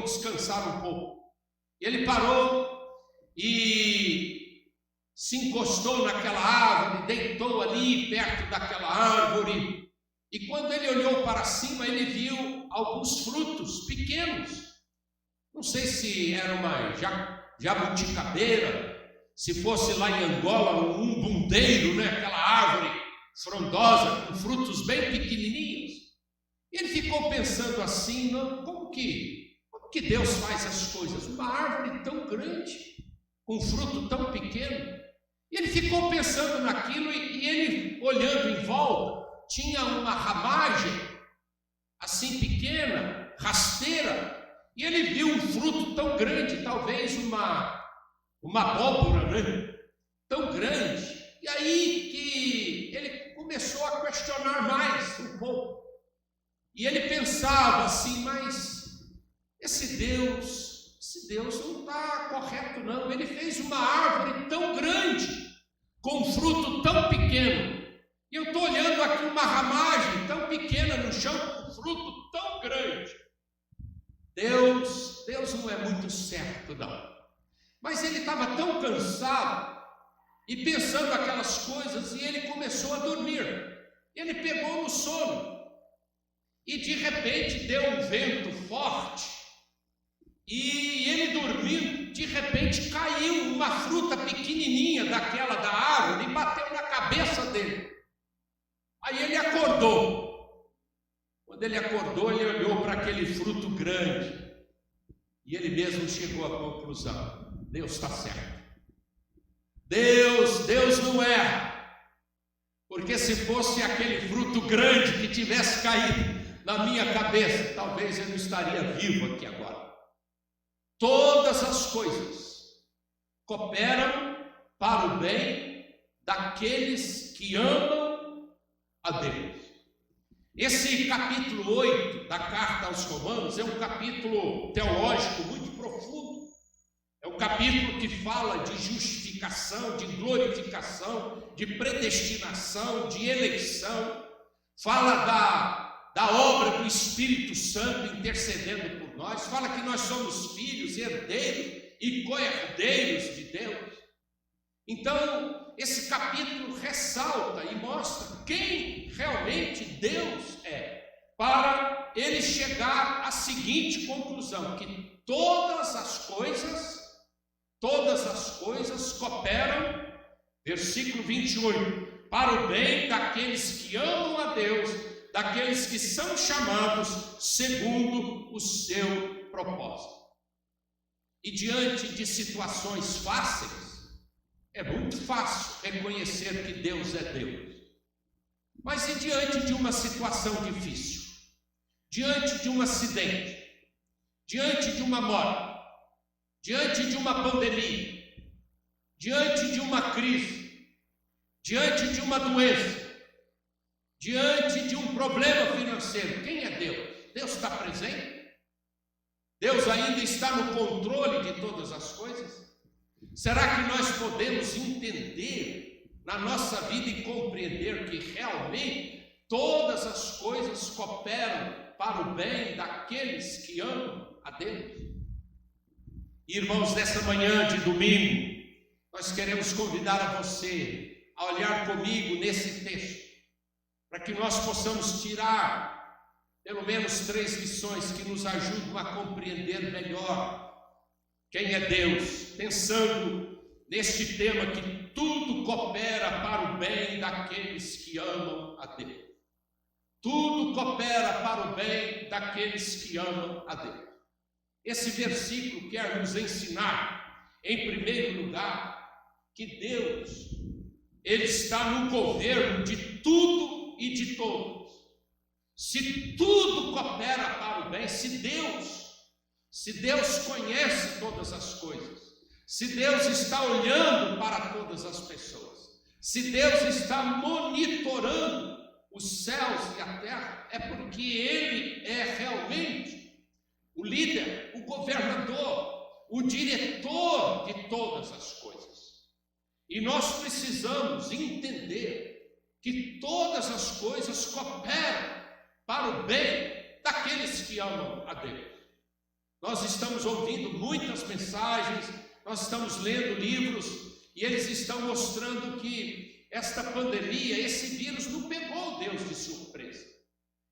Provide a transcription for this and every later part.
descansar um pouco. Ele parou e se encostou naquela árvore, deitou ali perto daquela árvore. E quando ele olhou para cima, ele viu alguns frutos pequenos. Não sei se era uma jabuticabeira, se fosse lá em Angola um umbundeiro, né? Aquela árvore frondosa com frutos bem pequenininhos. E ele ficou pensando assim, não, como que Deus faz as coisas? Uma árvore tão grande, com um fruto tão pequeno. E ele ficou pensando naquilo e ele, olhando em volta, tinha uma ramagem assim pequena, rasteira, e ele viu um fruto tão grande, talvez uma abóbora, né? Tão grande. E aí que ele começou a questionar mais um pouco. E ele pensava assim, mas esse Deus não está correto não. Ele fez uma árvore tão grande, com um fruto tão pequeno. E eu estou olhando aqui uma ramagem tão pequena no chão, com um fruto tão grande. Deus não é muito certo não. Mas ele estava tão cansado e pensando aquelas coisas, e ele começou a dormir. Ele pegou no sono. E de repente deu um vento forte. E ele dormindo, de repente caiu uma fruta pequenininha daquela da árvore e bateu na cabeça dele. Aí ele acordou. Quando ele acordou, ele olhou para aquele fruto grande. E ele mesmo chegou à conclusão: Deus está certo. Deus não erra. Porque se fosse aquele fruto grande que tivesse caído na minha cabeça, talvez eu não estaria vivo aqui agora. Todas as coisas cooperam para o bem daqueles que amam a Deus. Esse capítulo 8 da carta aos Romanos é um capítulo teológico muito profundo. É um capítulo que fala de justificação, de glorificação, de predestinação, de eleição. Fala da obra do Espírito Santo intercedendo por nós. Fala que nós somos filhos, herdeiros e co-herdeiros de Deus. Então, esse capítulo ressalta e mostra quem realmente Deus é, para ele chegar à seguinte conclusão: que todas as coisas cooperam, versículo 28, para o bem daqueles que amam a Deus, daqueles que são chamados segundo o seu propósito. E diante de situações fáceis, é muito fácil reconhecer que Deus é Deus. Mas e diante de uma situação difícil? Diante de um acidente? Diante de uma morte? Diante de uma pandemia? Diante de uma crise? Diante de uma doença? Diante de um problema financeiro? Quem é Deus? Deus está presente? Deus ainda está no controle de todas as coisas? Será que nós podemos entender na nossa vida e compreender que realmente todas as coisas cooperam para o bem daqueles que amam a Deus? Irmãos, nessa manhã de domingo, nós queremos convidar a você a olhar comigo nesse texto, para que nós possamos tirar pelo menos 3 lições que nos ajudam a compreender melhor quem é Deus, pensando neste tema que tudo coopera para o bem daqueles que amam a Deus. Tudo coopera para o bem daqueles que amam a Deus. Esse versículo quer nos ensinar, em primeiro lugar, que Deus, Ele está no governo de tudo e de todos. Se tudo coopera para o bem, se Deus conhece todas as coisas, se Deus está olhando para todas as pessoas, se Deus está monitorando os céus e a terra, é porque Ele é realmente o líder, o governador, o diretor de todas as coisas. E nós precisamos entender que todas as coisas cooperam para o bem daqueles que amam a Deus. Nós estamos ouvindo muitas mensagens, nós estamos lendo livros, e eles estão mostrando que esta pandemia, esse vírus não pegou Deus de surpresa,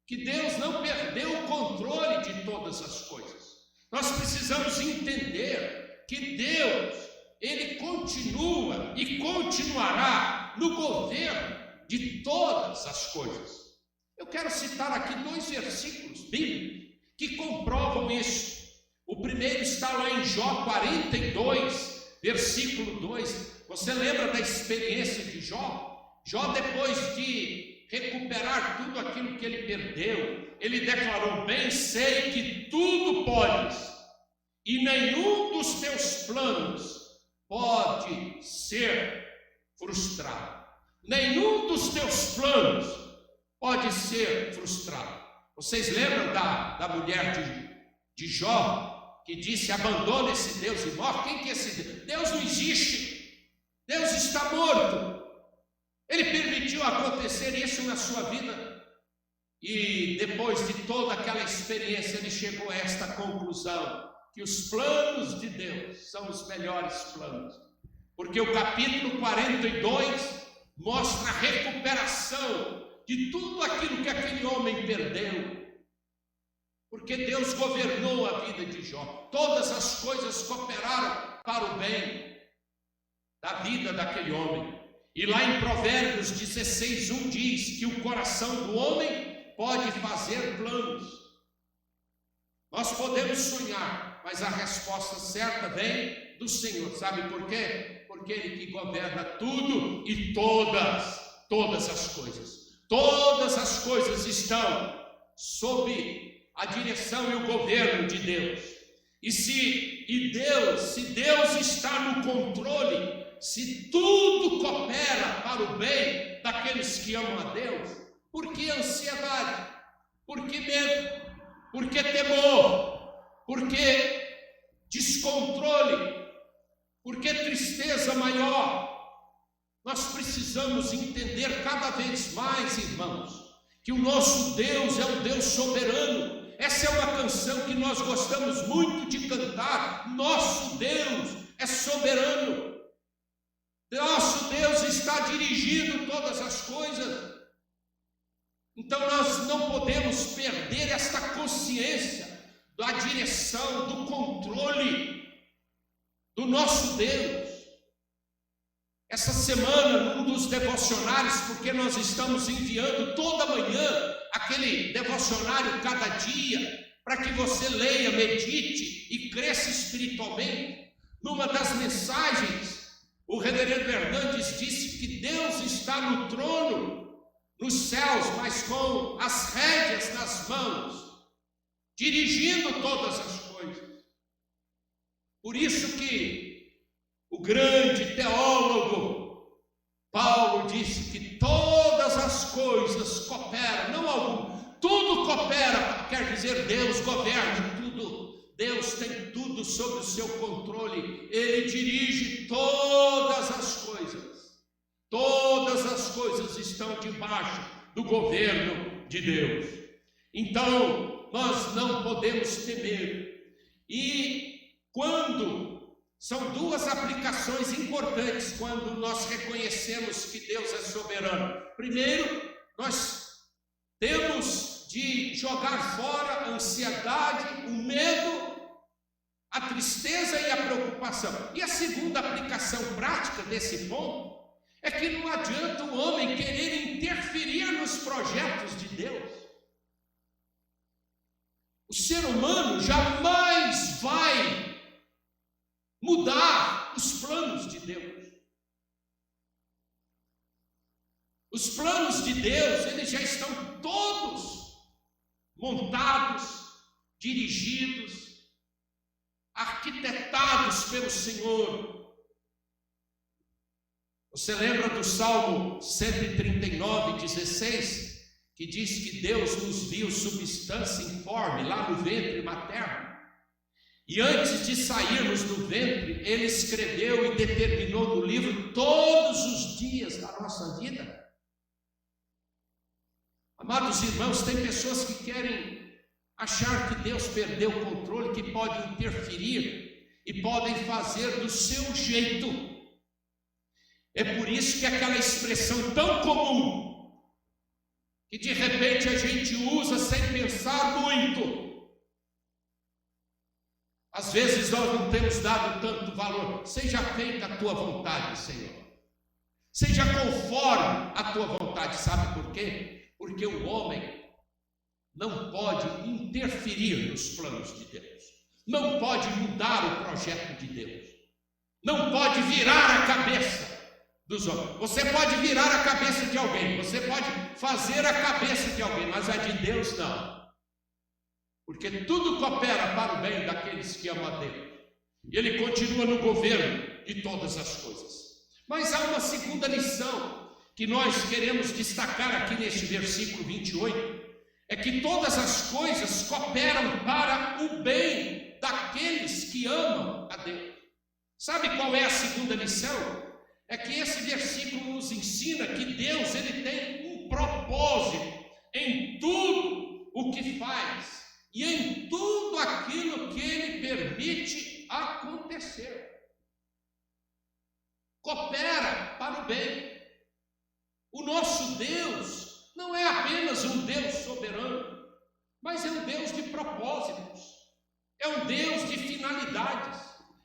que Deus não perdeu o controle de todas as coisas. Nós precisamos entender que Deus, Ele continua e continuará no governo de todas as coisas. Eu quero citar aqui 2 versículos bíblicos que comprovam isso. O primeiro está lá em Jó 42, versículo 2. Você lembra da experiência de Jó? Jó, depois de recuperar tudo aquilo que ele perdeu, ele declarou: bem sei que tudo podes, e nenhum dos teus planos pode ser frustrado. Nenhum dos teus planos pode ser frustrado. Vocês lembram da mulher de Jó, que disse: abandona esse Deus e morre? Quem que é esse Deus? Deus não existe, Deus está morto. Ele permitiu acontecer isso na sua vida, e depois de toda aquela experiência ele chegou a esta conclusão, que os planos de Deus são os melhores planos, porque o capítulo 42 mostra a recuperação de tudo aquilo que aquele homem perdeu, porque Deus governou a vida de Jó. Todas as coisas cooperaram para o bem da vida daquele homem. E lá em Provérbios 16:1 diz que o coração do homem pode fazer planos. Nós podemos sonhar, mas a resposta certa vem do Senhor. Sabe por quê? Porque Ele que governa tudo e todas as coisas. Todas as coisas estão sob a direção e o governo de Deus. Se Deus está no controle, se tudo coopera para o bem daqueles que amam a Deus, por que ansiedade? Por que medo? Por que temor? Por que descontrole? Por que tristeza maior? Nós precisamos entender cada vez mais, irmãos, que o nosso Deus é um Deus soberano. Essa é uma canção que nós gostamos muito de cantar. Nosso Deus é soberano. Nosso Deus está dirigindo todas as coisas. Então nós não podemos perder esta consciência da direção, do controle do nosso Deus. Essa semana, num dos devocionários, porque nós estamos enviando toda manhã aquele devocionário cada dia, para que você leia, medite e cresça espiritualmente. Numa das mensagens, o reverendo Hernandes disse que Deus está no trono, nos céus, mas com as rédeas nas mãos, dirigindo todas as coisas. Por isso que o grande teólogo Paulo disse que todas as coisas cooperam, não algum, tudo coopera, quer dizer, Deus governa tudo. Deus tem tudo sob o seu controle, Ele dirige todas as coisas. Todas as coisas estão debaixo do governo de Deus. Então, nós não podemos temer. E quando, são 2 aplicações importantes quando nós reconhecemos que Deus é soberano. Primeiro, nós temos de jogar fora a ansiedade, o medo, a tristeza e a preocupação. E a segunda aplicação prática desse ponto é que não adianta o homem querer interferir nos projetos de Deus. O ser humano jamais vai mudar os planos de Deus. Os planos de Deus, eles já estão todos montados, dirigidos, arquitetados pelo Senhor. Você lembra do Salmo 139:16, que diz que Deus nos viu substância informe lá no ventre materno, e antes de sairmos do ventre, Ele escreveu e determinou no livro todos os dias da nossa vida. Amados irmãos, tem pessoas que querem achar que Deus perdeu o controle, que pode interferir e podem fazer do seu jeito. É por isso que aquela expressão tão comum, que de repente a gente usa sem pensar muito, às vezes nós não temos dado tanto valor. Seja feita a tua vontade, Senhor. Seja conforme a tua vontade. Sabe por quê? Porque o homem não pode interferir nos planos de Deus. Não pode mudar o projeto de Deus. Não pode virar a cabeça dos homens. Você pode virar a cabeça de alguém. Você pode fazer a cabeça de alguém. Mas a de Deus não. Porque tudo coopera para o bem daqueles que amam a Deus. E Ele continua no governo de todas as coisas. Mas há uma segunda lição que nós queremos destacar aqui neste versículo 28. É que todas as coisas cooperam para o bem daqueles que amam a Deus. Sabe qual é a segunda lição? É que esse versículo nos ensina que Deus ele tem um propósito em tudo o que faz. E em tudo aquilo que Ele permite acontecer. Coopera para o bem. O nosso Deus não é apenas um Deus soberano, mas é um Deus de propósitos. É um Deus de finalidades.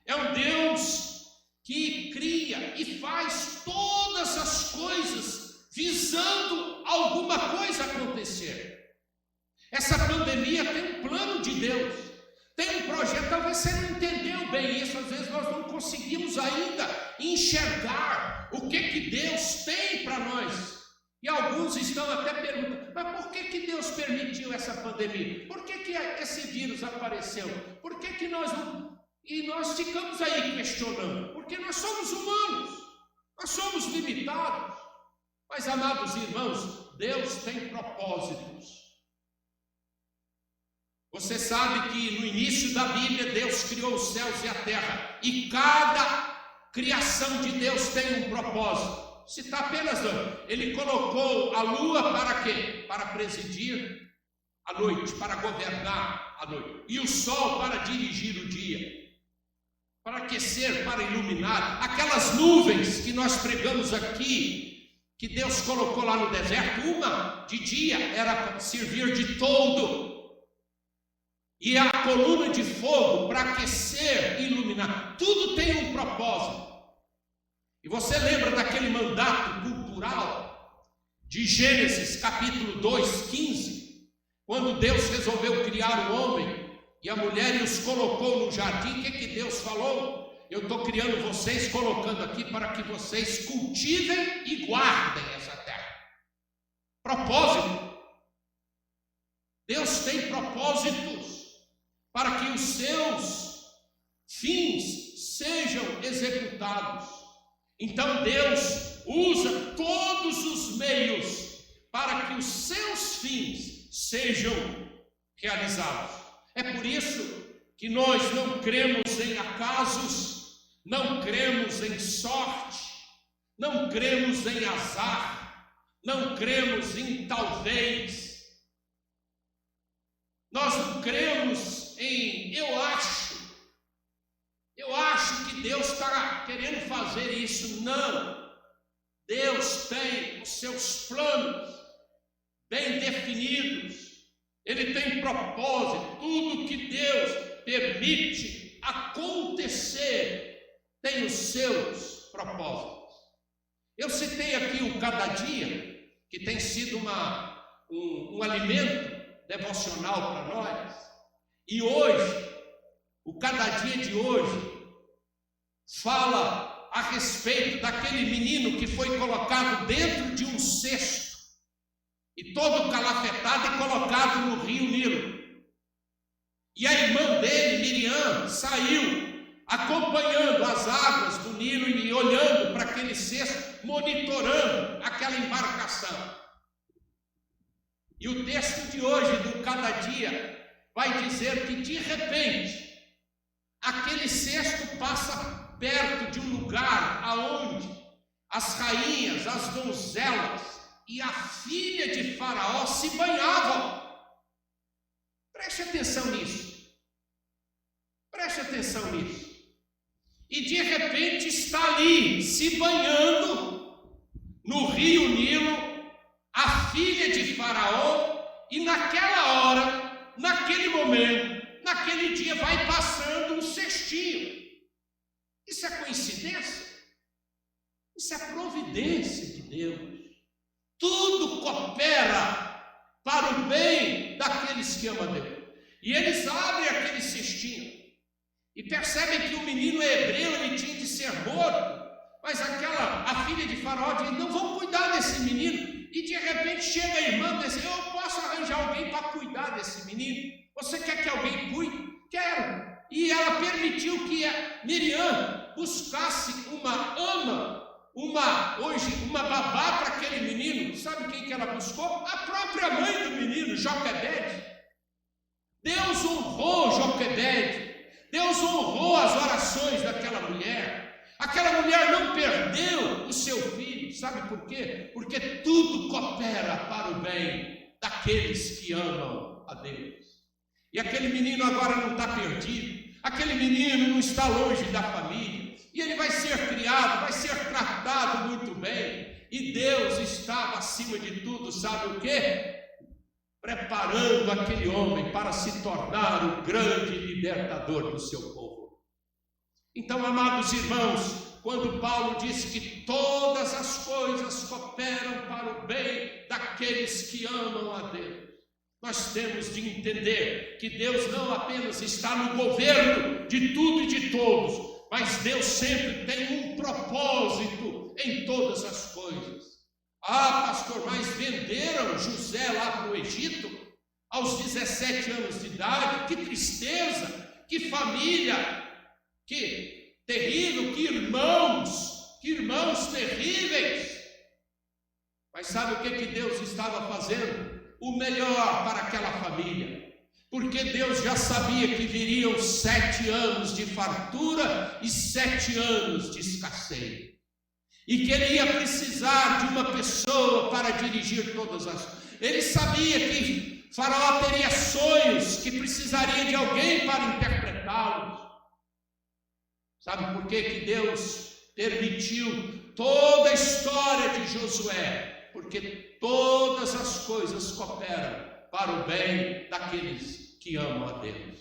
É um Deus que cria e faz todas as coisas visando alguma coisa acontecer. Essa pandemia tem um plano de Deus, tem um projeto. Talvez você não entendeu bem isso, às vezes nós não conseguimos ainda enxergar o que Deus tem para nós. E alguns estão até perguntando, mas por que Deus permitiu essa pandemia? Por que esse vírus apareceu? Por que nós não... E nós ficamos aí questionando, porque nós somos humanos, nós somos limitados. Mas, amados irmãos, Deus tem propósitos. Você sabe que no início da Bíblia Deus criou os céus e a terra, e cada criação de Deus tem um propósito. Citar apenas dois. Ele colocou a lua para quê? Para presidir a noite, para governar a noite, e o sol para dirigir o dia, para aquecer, para iluminar. Aquelas nuvens que nós pregamos aqui, que Deus colocou lá no deserto, uma de dia era para servir de toldo, e a coluna de fogo para aquecer e iluminar. Tudo tem um propósito. E você lembra daquele mandato cultural de Gênesis capítulo 2, 15? Quando Deus resolveu criar o homem e a mulher e os colocou no jardim, o que Deus falou? Eu estou criando vocês, colocando aqui para que vocês cultivem e guardem essa terra. Propósito. Deus tem propósitos para que os seus fins sejam executados. Então Deus usa todos os meios para que os seus fins sejam realizados. É por isso que nós não cremos em acasos, não cremos em sorte, não cremos em azar, não cremos em talvez. Nós não cremos em eu acho que Deus está querendo fazer isso. Não. Deus tem os seus planos bem definidos. Ele tem propósito. Tudo que Deus permite acontecer tem os seus propósitos. Eu citei aqui o Cada Dia, que tem sido um alimento devocional para nós. E hoje, o Cada Dia de hoje fala a respeito daquele menino que foi colocado dentro de um cesto e todo calafetado e colocado no rio Nilo. E a irmã dele, Miriam, saiu acompanhando as águas do Nilo e olhando para aquele cesto, monitorando aquela embarcação. E o texto de hoje do Cada Dia vai dizer que de repente aquele cesto passa perto de um lugar aonde as rainhas, as donzelas e a filha de Faraó se banhavam. Preste atenção nisso. Preste atenção nisso. E de repente está ali, se banhando no rio Nilo, a filha de Faraó, e naquela hora, naquele momento, naquele dia, vai passando um cestinho. Isso é coincidência? Isso é providência de Deus. Tudo coopera para o bem daqueles que amam a Deus. E eles abrem aquele cestinho e percebem que o menino hebreu, ele tinha de ser morto, mas a filha de Faraó diz: não, vamos cuidar desse menino. E de repente chega a irmã e diz: eu posso arranjar alguém para cuidar desse menino? Você quer que alguém cuide? Quero. E ela permitiu que a Miriam buscasse uma ama, uma babá para aquele menino. Sabe quem que ela buscou? A própria mãe do menino, Joquebede. Deus honrou Joquebede. Deus honrou as orações daquela mulher. Aquela mulher não perdeu o seu filho. Sabe por quê? Porque tudo coopera para o bem daqueles que amam a Deus. E aquele menino agora não está perdido. Aquele menino não está longe da família. E ele vai ser criado, vai ser tratado muito bem. E Deus estava acima de tudo, sabe o quê? Preparando aquele homem para se tornar o grande libertador do seu povo. Então, amados irmãos, quando Paulo diz que todas as coisas cooperam para o bem daqueles que amam a Deus, nós temos de entender que Deus não apenas está no governo de tudo e de todos, mas Deus sempre tem um propósito em todas as coisas. Ah, pastor, mas venderam José lá para o Egito aos 17 anos de idade. Que tristeza, que família, que terrível, que irmãos terríveis. Mas sabe o que Deus estava fazendo? O melhor para aquela família, porque Deus já sabia que viriam 7 anos de fartura e 7 anos de escassez, e que ele ia precisar de uma pessoa para dirigir todas as coisas. Ele sabia que Faraó teria sonhos, que precisaria de alguém para interpretá-los. Sabe por que Deus permitiu toda a história de Josué? Porque todas as coisas cooperam para o bem daqueles que amam a Deus.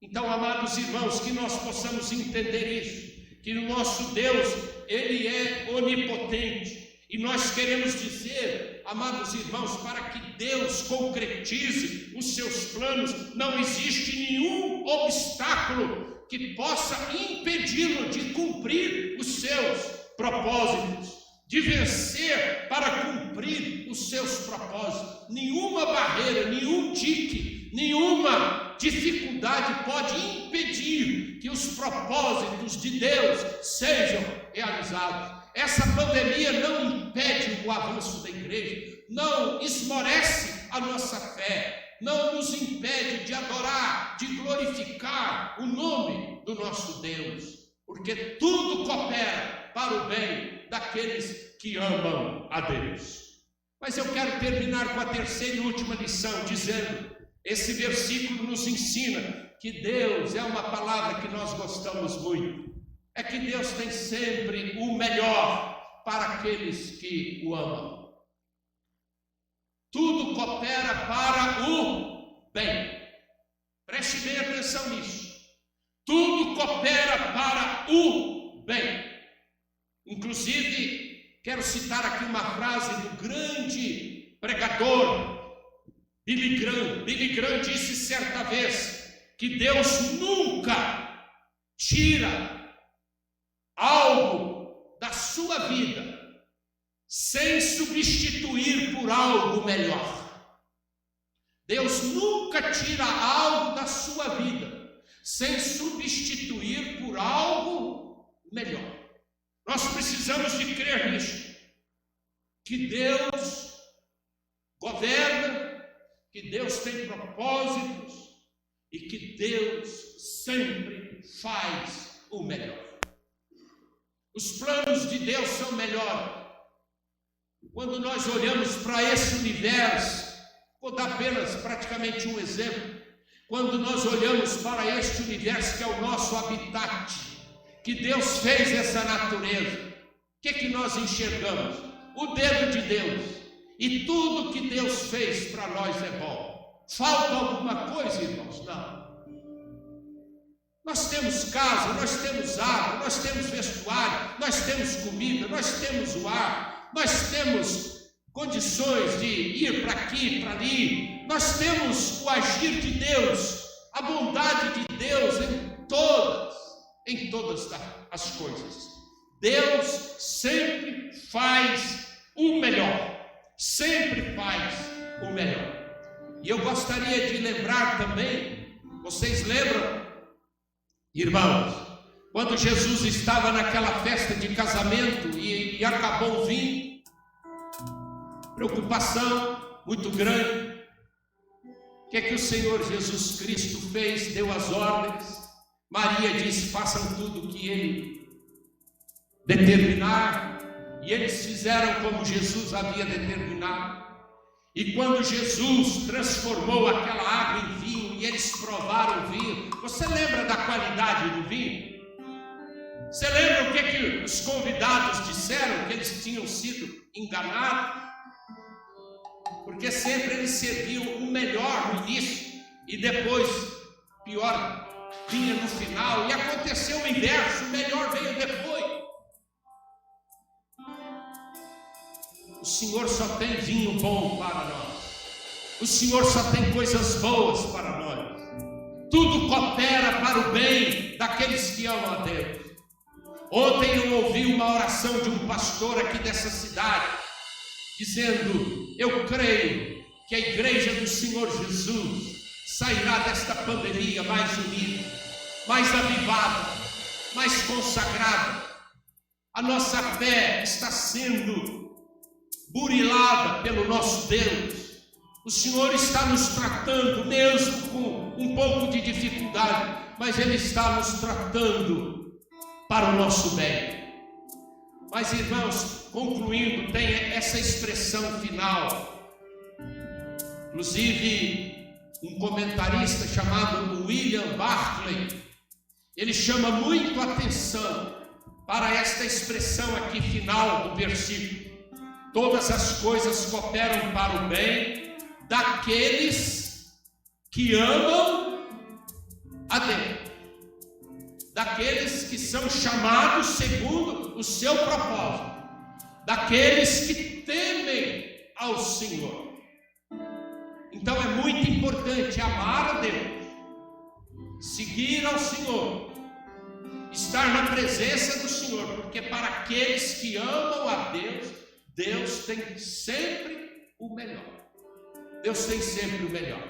Então, amados irmãos, que nós possamos entender isso, que o nosso Deus, Ele é onipotente, e nós queremos dizer, amados irmãos, para que Deus concretize os seus planos, não existe nenhum obstáculo que possa impedi-lo de cumprir os seus propósitos, de vencer para cumprir os seus propósitos. Nenhuma barreira, nenhum dique, nenhuma dificuldade pode impedir que os propósitos de Deus sejam realizados. Essa pandemia não impede o avanço da igreja, não esmorece a nossa fé, não nos impede de adorar, de glorificar o nome do nosso Deus, porque tudo coopera para o bem daqueles que amam a Deus. Mas eu quero terminar com a terceira e última lição, dizendo: esse versículo nos ensina que Deus é uma palavra que nós gostamos muito. É que Deus tem sempre o melhor para aqueles que o amam. Tudo coopera para o bem. Preste bem atenção nisso. Tudo coopera para o bem. Inclusive, quero citar aqui uma frase do grande pregador Billy Graham. Billy Graham disse certa vez que Deus nunca tira algo da sua vida sem substituir por algo melhor. Deus nunca tira algo da sua vida sem substituir por algo melhor. Nós precisamos de crer nisso, que Deus governa, que Deus tem propósitos e que Deus sempre faz o melhor. Os planos de Deus são melhores. Quando nós olhamos para esse universo, vou dar apenas praticamente um exemplo. quando nós olhamos para este universo que é o nosso habitat, que Deus fez essa natureza, o que nós enxergamos? O dedo de Deus. E tudo que Deus fez para nós é bom. Falta alguma coisa, irmãos? Não. Nós temos casa, nós temos água, nós temos vestuário, nós temos comida, nós temos o ar, nós temos condições de ir para aqui, para ali. Nós temos o agir de Deus, a bondade de Deus em todas as coisas. Deus sempre faz o melhor, sempre faz o melhor. E eu gostaria de lembrar também, vocês lembram, irmãos, quando Jesus estava naquela festa de casamento e acabou o vinho, preocupação muito grande. O que é que o Senhor Jesus Cristo fez? Deu as ordens. Maria disse: façam tudo o que Ele determinar. E eles fizeram como Jesus havia determinado. E quando Jesus transformou aquela água em vinho e eles provaram o vinho, você lembra da qualidade do vinho? Você lembra o que os convidados disseram? Que eles tinham sido enganados? Porque sempre eles serviam o melhor no início e depois pior vinha no final. E aconteceu o inverso, o melhor veio depois. O Senhor só tem vinho bom para nós. O Senhor só tem coisas boas para nós. Tudo coopera para o bem daqueles que amam a Deus. Ontem eu ouvi uma oração de um pastor aqui dessa cidade, dizendo: eu creio que a igreja do Senhor Jesus sairá desta pandemia mais unida, mais avivada, mais consagrada. A nossa fé está sendo burilada pelo nosso Deus. O Senhor está nos tratando, mesmo com um pouco de dificuldade, mas Ele está nos tratando para o nosso bem. Mas, irmãos, concluindo, tem essa expressão final. Inclusive, um comentarista chamado William Barclay, ele chama muito atenção para esta expressão aqui final do versículo: todas as coisas cooperam para o bem daqueles que amam a Deus, daqueles que são chamados segundo o seu propósito, daqueles que temem ao Senhor. Então é muito importante amar a Deus, seguir ao Senhor, estar na presença do Senhor, porque para aqueles que amam a Deus, Deus tem sempre o melhor. Deus tem sempre o melhor.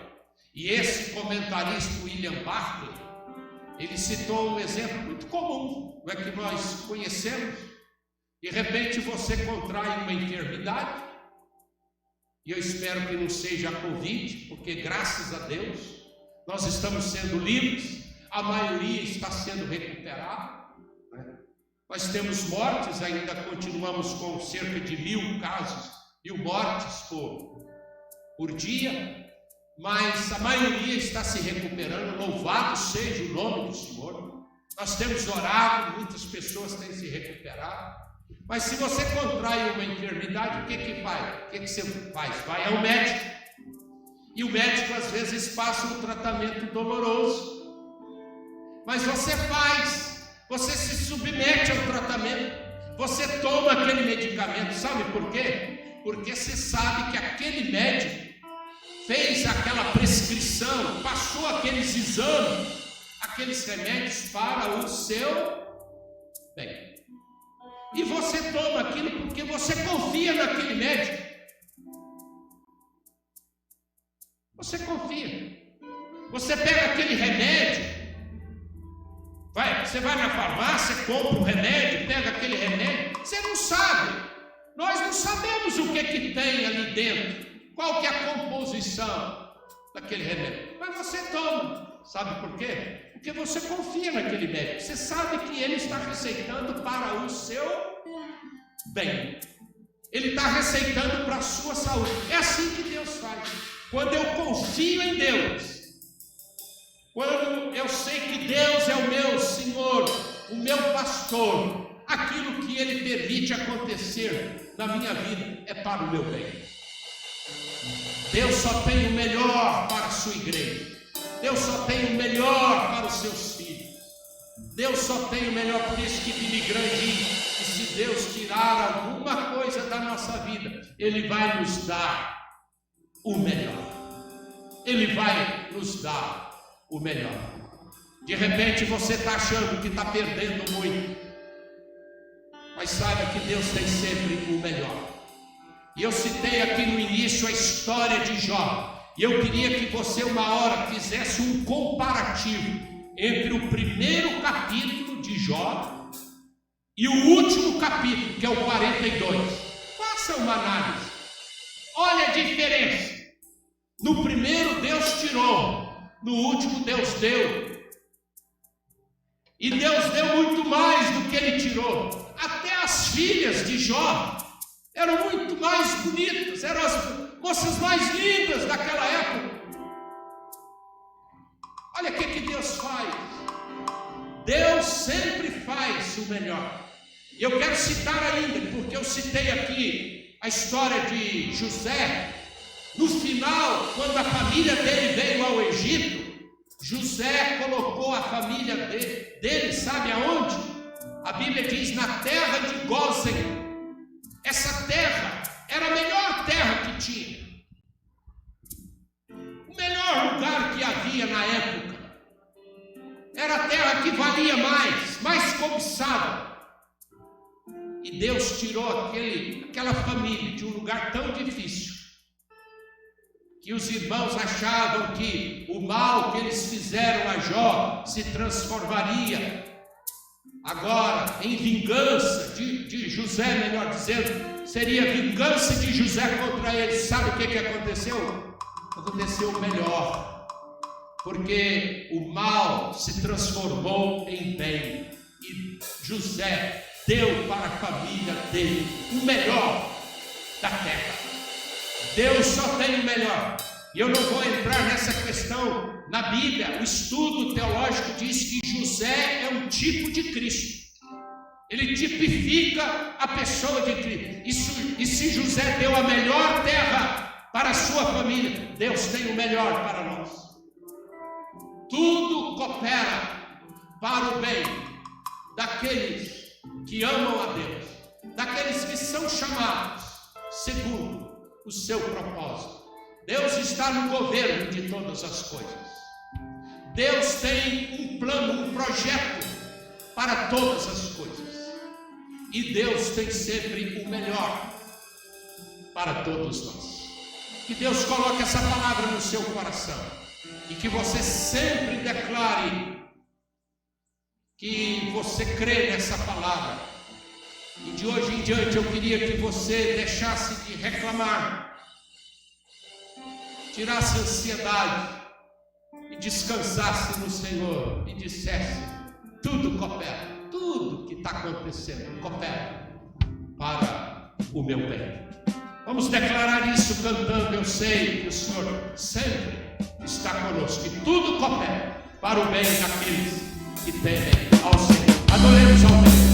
E esse comentarista William Barclay, ele citou um exemplo muito comum, não é, que nós conhecemos. De repente você contrai uma enfermidade, e eu espero que não seja a Covid, porque graças a Deus nós estamos sendo livres, a maioria está sendo recuperada, né? Nós temos mortes, ainda continuamos com cerca de 1.000 casos, 1.000 mortes por dia, mas a maioria está se recuperando. Louvado seja o nome do Senhor. Nós temos orado, muitas pessoas têm se recuperado. Mas se você contrai uma enfermidade, o que faz? O que você faz? Vai ao médico. E o médico às vezes passa um tratamento doloroso. Mas você se submete ao tratamento. Você toma aquele medicamento. Sabe por quê? Porque você sabe que aquele médico fez aquela prescrição, passou aqueles exames, aqueles remédios para o seu bem. E você toma aquilo porque você confia naquele médico. Você confia. Você pega aquele remédio, você vai na farmácia, compra um remédio, pega aquele remédio, você não sabe. Nós não sabemos o que tem ali dentro, qual que é a composição daquele remédio. Mas você toma. Sabe por quê? Porque você confia naquele médico. Você sabe que ele está receitando para o seu bem. Ele está receitando para a sua saúde. É assim que Deus faz. Quando eu confio em Deus, quando eu sei que Deus é o meu Senhor, o meu pastor, aquilo que Ele permite acontecer na minha vida é para o meu bem. Deus só tem o melhor para a sua igreja. Deus só tem o melhor para os seus filhos. Deus só tem o melhor, por isso que Billy Graham diz que se Deus tirar alguma coisa da nossa vida, Ele vai nos dar o melhor. Ele vai nos dar o melhor. De repente você está achando que está perdendo muito, mas saiba que Deus tem sempre o melhor. E eu citei aqui no início a história de Jó. E eu queria que você uma hora fizesse um comparativo entre o primeiro capítulo de Jó e o último capítulo, que é o 42. Faça uma análise. Olha a diferença. No primeiro Deus tirou, no último Deus deu. E Deus deu muito mais do que Ele tirou. Até as filhas de Jó eram muito mais bonitas, eram as moças mais lindas daquela época. Olha o que Deus faz. Deus sempre faz o melhor. E eu quero citar ainda, porque eu citei aqui a história de José. No final, quando a família dele veio ao Egito, José colocou a família dele, sabe aonde? A Bíblia diz na terra de Gósen. Essa terra era a melhor terra que tinha. O melhor lugar que havia na época. Era a terra que valia mais cobiçada. E Deus tirou aquela família de um lugar tão difícil, que os irmãos achavam que o mal que eles fizeram a Jó se transformaria agora em vingança de José, melhor dizendo, seria vingança de José contra eles. Sabe o que aconteceu? Aconteceu o melhor, porque o mal se transformou em bem, e José deu para a família dele o melhor da terra. Deus só tem o melhor. E eu não vou entrar nessa questão. Na Bíblia, o estudo teológico diz que José é um tipo de Cristo. Ele tipifica a pessoa de Cristo. E se José deu a melhor terra para a sua família, Deus tem o melhor para nós. Tudo coopera para o bem daqueles que amam a Deus, daqueles que são chamados segundo o seu propósito. Deus está no governo de todas as coisas. Deus tem um plano, um projeto para todas as coisas. E Deus tem sempre o melhor para todos nós. Que Deus coloque essa palavra no seu coração e que você sempre declare que você crê nessa palavra. E de hoje em diante eu queria que você deixasse de reclamar, tirasse a ansiedade e descansasse no Senhor e dissesse: tudo coopera, tudo que está acontecendo coopera para o meu bem. Vamos declarar isso cantando. Eu sei que o Senhor sempre está conosco, e tudo coopera para o bem daqueles que temem ao Senhor. Adoremos ao Deus.